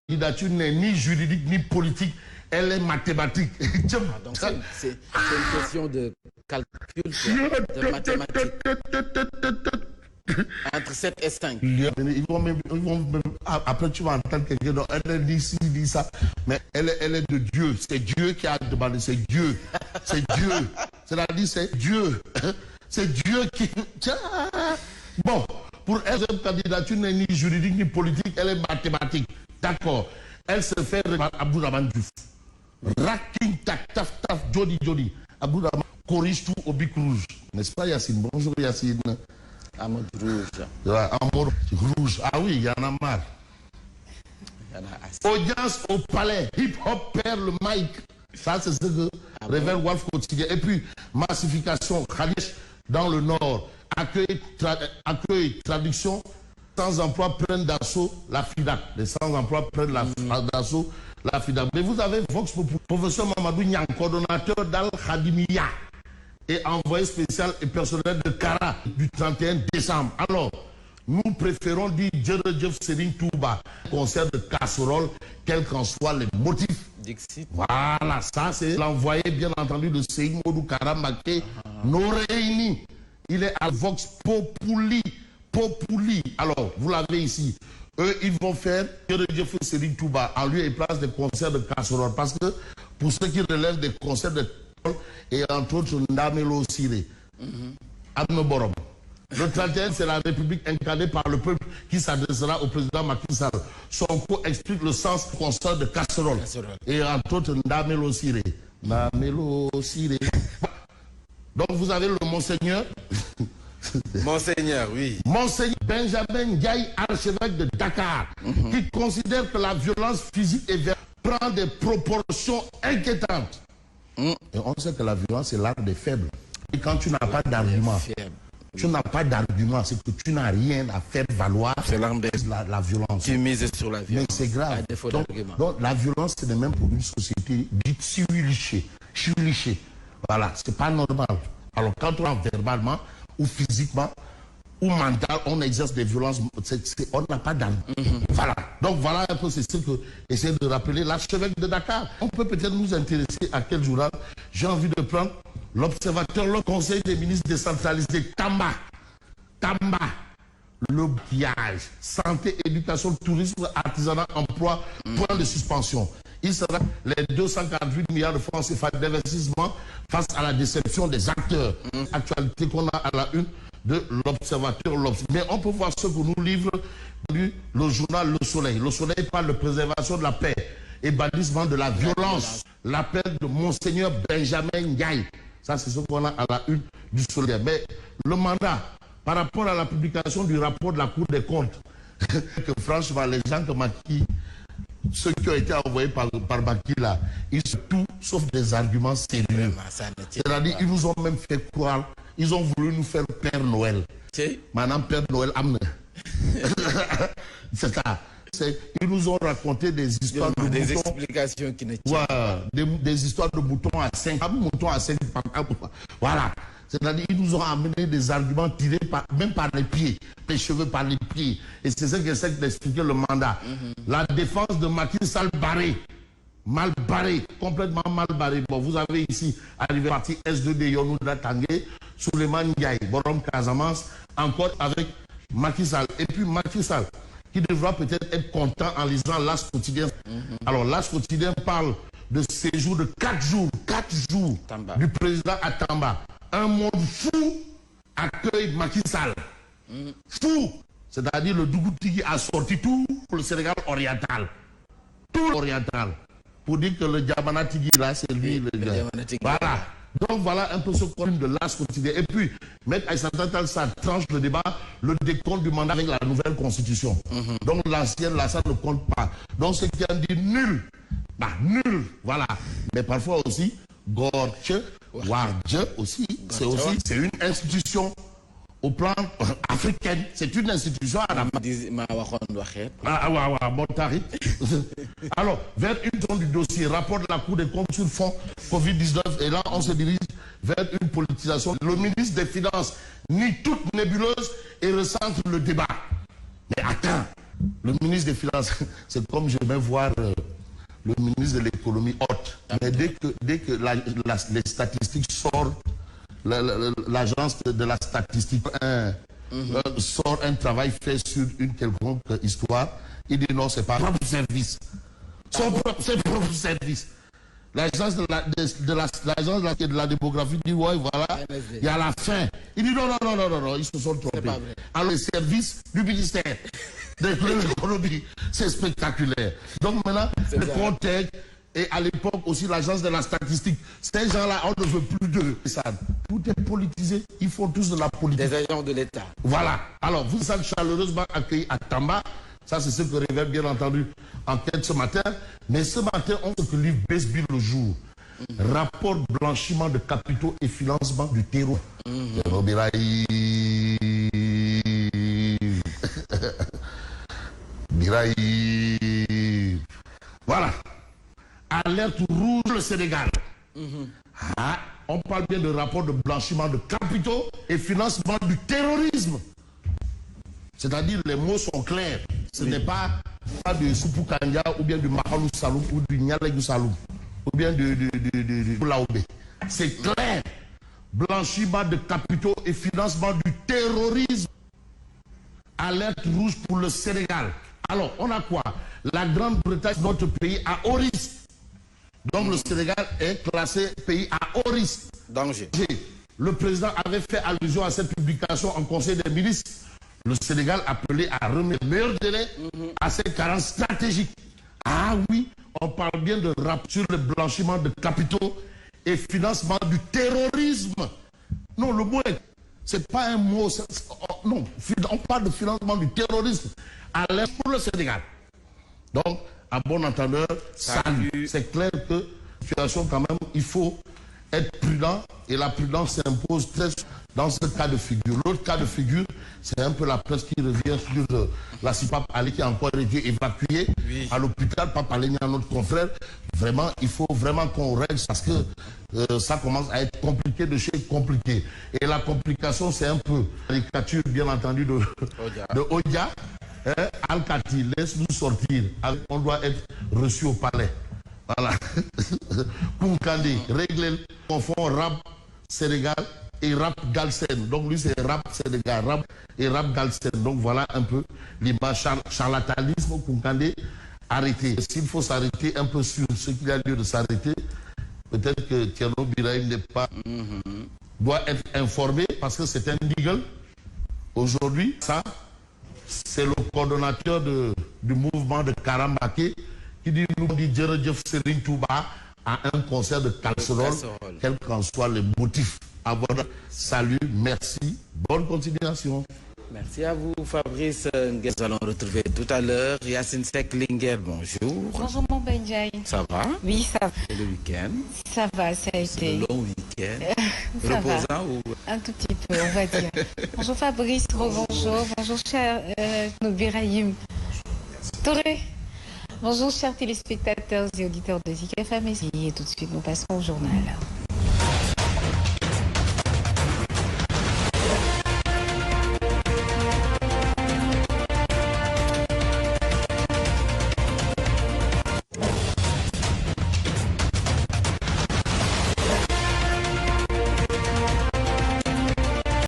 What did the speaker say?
candidature n'est ni juridique ni politique, elle est mathématique. Donc c'est une question de calcul, de mathématiques. Entre 7 et 5. Ils vont même, après tu vas entendre quelqu'un d'autre, elle dit ci, dit ça, mais elle est de Dieu. C'est Dieu qui a demandé, c'est Dieu. C'est Dieu. C'est-à-dire, c'est Dieu. C'est Dieu qui... Bon, pour elle, cette candidature n'est ni juridique ni politique, elle est mathématique. D'accord. Elle se fait Abdourahmane Diouf. Raking, tac, taf, taf, jodi, jodi. Abdourahmane corrige tout au bic rouge. N'est-ce pas, Yacine? Bonjour, Yacine. En mode rouge. Ouais, en mode rouge. Ah oui, il y en a marre. Audience au palais. Hip-hop perd le mic. Ça, c'est ce que révèle Wolf quotidien. Et puis, massification, Khadesh dans le Nord. Accueil, traduction. Sans emploi prennent d'assaut la FIDAC. Les sans emploi prennent d'assaut la FIDAC. Mais vous avez Vox Populi, professeur Mamadou Niang, coordonnateur d'Al-Khadimiyya et envoyé spécial et personnel de Kara du 31 décembre. Alors, nous préférons dire Djeredjev Sering Touba, concert de casserole, quels qu'en soient les motifs. Dixit. Voilà, ça c'est l'envoyé bien entendu de Sering Modou Kara Maké, Noreini. Il est à Vox Populi. Alors, vous l'avez ici. Eux, ils vont faire Djeredjev Sering Touba en lieu et place des concerts de casserole. Parce que pour ceux qui relèvent des concerts de et entre autres Ndamelo Siré, Adme Borom. Le 31, c'est la République incarnée par le peuple qui s'adressera au président Macky Sall. Sonko explique le sens du concert de casserole. Et entre autres Ndamelo Siré. Ndamelo Siré. Donc vous avez le Monseigneur. Monseigneur, oui. Monseigneur Benjamin Ndiaye, archevêque de Dakar, qui considère que la violence physique et verbale prend des proportions inquiétantes. Et on sait que la violence, c'est l'art des faibles. Et quand tu n'as pas d'argument, c'est que tu n'as rien à faire valoir. C'est l'arme de la violence. Tu mises sur la violence. Mais c'est grave. Donc la violence, c'est de même pour une société dite civilisée. Voilà, c'est pas normal. Alors quand on verbalement ou physiquement ou mental, on exerce des violences, on n'a pas d'armes. Voilà. Donc voilà un peu, c'est ce que essaie de rappeler l'archevêque de Dakar. On peut peut-être nous intéresser à quel journal. J'ai envie de prendre l'Observateur, le Conseil des ministres décentralisé, Tamba. Le pillage, santé, éducation, tourisme, artisanat, emploi, point de suspension. Il sera les 248 milliards de francs CFA d'investissement face à la déception des acteurs. Actualité qu'on a à la une de l'Observateur. Mais on peut voir ce que nous livre le journal Le Soleil. Le Soleil parle de préservation de la paix et bannissement de la violence. L'appel de Monseigneur Benjamin Ndiaye. Ça, c'est ce qu'on a à la une du Soleil. Mais le mandat, par rapport à la publication du rapport de la Cour des comptes, que franchement, les gens de Macky, ceux qui ont été envoyés par Macky là, ils sont tout sauf des arguments sérieux. C'est-à-dire, ils nous ont même fait croire, ils ont voulu nous faire Père Noël. Maintenant, Père Noël, amène. C'est ça. Ils nous ont raconté des histoires de des moutons. Explications qui ne tiennent pas. Des histoires de moutons à 5 Voilà. C'est-à-dire qu'ils nous ont amené des arguments tirés même par les pieds, les cheveux par les pieds. Et c'est ce que j'essaie d'expliquer le mandat. La défense de Macky Sall mal barré, complètement mal barré. Bon, vous avez ici arrivé parti S2D Yonouda Tanguay, Souleymane Ndiaye, Borom Casamance, encore avec Macky Sall. Et puis Macky Sall, qui devra peut-être être content en lisant l'As quotidien. Alors l'As quotidien parle de séjour de 4 jours Tamba. Du président à Tamba. Un monde fou accueille Macky Sall. Fou. C'est-à-dire le Dougouti a sorti tout pour le Sénégal oriental. Tout oriental. Pour dire que le Diamanatigui là, c'est lui le gars. Voilà. Donc voilà un peu ce qu'on de l'As quotidien. Et puis, M. Aïssata Tall Sall tranche le débat, le décompte du mandat avec la nouvelle constitution. Donc l'ancienne, là, ça ne compte pas. Donc ce qui a dit nul. Bah, nul. Voilà. Mais parfois aussi, Gorche, Wardje aussi, c'est une institution au plan africain. C'est une institution à la Alors, vers une zone du dossier, rapport de la Cour des comptes sur le fonds Covid-19, et là, on se dirige vers une politisation. Le ministre des Finances nie toute nébuleuse et recentre le débat. Mais attends, Le ministre des Finances, c'est comme je vais voir le ministre de l'économie haute. Mais dès que les statistiques sortent, l'agence de la statistique sort un travail fait sur une quelconque histoire, il dit non, c'est pas propre service. Son propre service. L'agence de la démographie dit ouais, voilà, il y a la fin. Il dit non, ils se sont trompés. Alors, le service du ministère de l'économie, c'est spectaculaire. Donc maintenant, le contexte, et à l'époque aussi l'agence de la statistique, ces gens-là, on ne veut plus de ça. Tout est politisé, ils font tous de la politique. Des agents de l'État. Voilà. Alors, vous êtes chaleureusement accueillis à Tamba. Ça, c'est ce que révèle bien entendu enquête ce matin. Mais ce matin, on se livre Besby le jour. Rapport blanchiment de capitaux et financement du terreau. Biraï. Voilà. Alerte rouge le Sénégal. On parle bien de rapport de blanchiment de capitaux et financement du terrorisme. C'est-à-dire, les mots sont clairs. Ce n'est pas de Soupou Kanya ou bien du Mahalou Saloum ou du Nyalegu Saloum ou bien du Laobé. C'est clair. Blanchiment de capitaux et financement du terrorisme. Alerte rouge pour le Sénégal. Alors, on a quoi? La Grande-Bretagne, notre pays, à haut risque. Donc, le Sénégal est classé pays à haut risque. Danger. Le président avait fait allusion à cette publication en Conseil des ministres. Le Sénégal appelé à remettre le meilleur délai à ses carences stratégiques. Ah oui, on parle bien de rap sur le blanchiment de capitaux et financement du terrorisme. Non, le mot est... C'est pas un mot... Non, on parle de financement du terrorisme à l'aise pour le Sénégal. Donc, à bon entendeur, salut. C'est clair que, situation quand même, il faut être prudent et la prudence s'impose très dans ce cas de figure. L'autre cas de figure, c'est un peu la presse qui revient sur la CIPAP Ali qui a encore été évacuée à l'hôpital. Pape Ali, notre confrère. Vraiment, il faut vraiment qu'on règle parce que ça commence à être compliqué de chez compliqué. Et la complication, c'est un peu la caricature, bien entendu, de Odia. Al-Kati, laisse-nous sortir. On doit être reçu au palais. Voilà. Kounkandé, règle confond rap Sénégal et rap Galsen. Donc lui c'est rap Sénégal, rap et rap Galsen. Donc voilà un peu l'image charlatanisme Kounkandé arrêté. S'il faut s'arrêter un peu sur ce qu'il y a lieu de s'arrêter, peut-être que Thierno Biraïm n'est pas doit être informé parce que c'est un legal. Aujourd'hui, ça, c'est le coordonnateur du mouvement de Karambake qui dit nous dit Djeredjef Serine Touba à un concert de casserole, quel qu'en soit le motif. Salut, merci, bonne continuation. Merci à vous, Fabrice. Nous allons retrouver tout à l'heure Yacine Seck Linguère, bonjour. Bonjour, mon Benjaï. Ça va? Oui, ça va. Et le week-end? Ça va, ça a été. Le long week-end. Reposant ou... Un tout petit peu, on va dire. Bonjour Fabrice, bonjour. Bonjour, cher Nobiraïm Touré. Bonjour, chers téléspectateurs et auditeurs de Zik FM. Et tout de suite, nous passons au journal.